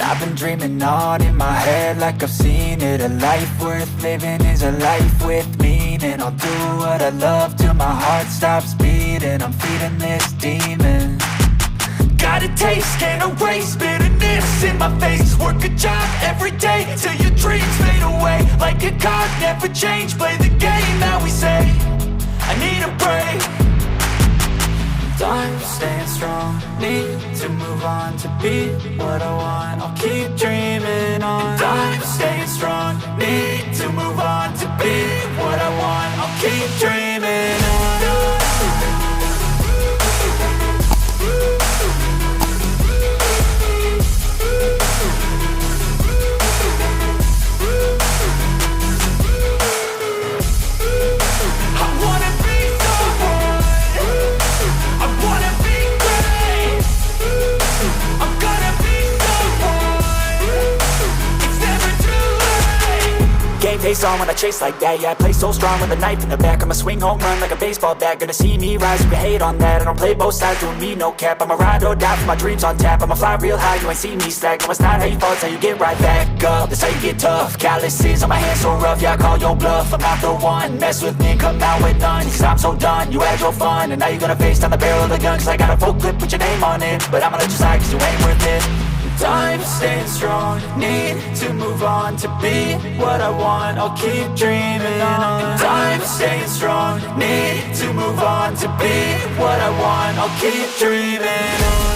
I've been dreaming on in my head like I've seen it. A life worth living is a life with meaning. I'll do what I love till my heart stops beating. I'm feeding this demon. Got a taste, can't erase bitterness in my face. Work a job every day till your dreams fade away. Like a card, never change, play the game that we say. I need a break. I'm staying strong, need to move on to be what I want. I'll keep dreaming on. I'm staying strong, need to move on to be what I want. I'll keep dreaming on. Face on when I chase like that. Yeah, I play so strong with a knife in the back. I'ma swing home run like a baseball bat. Gonna see me rise, you can hate on that. I don't play both sides, doing me no cap. I'ma ride or die for my dreams on tap. I'ma fly real high, you ain't see me slack. No, it's not how you fall, it's how you get right back up. That's how you get tough. Calluses on my hands so rough, yeah, I call your bluff. I'm not the one, mess with me, come out with none. Cause I'm so done, you had your fun. And now you're gonna face down the barrel of the gun. Cause I got a full clip, put your name on it. But I'ma let you slide cause you ain't worth it. I'm staying strong, need to move on to be what I want. I'll keep dreaming on. I'm staying strong, need to move on to be what I want. I'll keep dreaming on.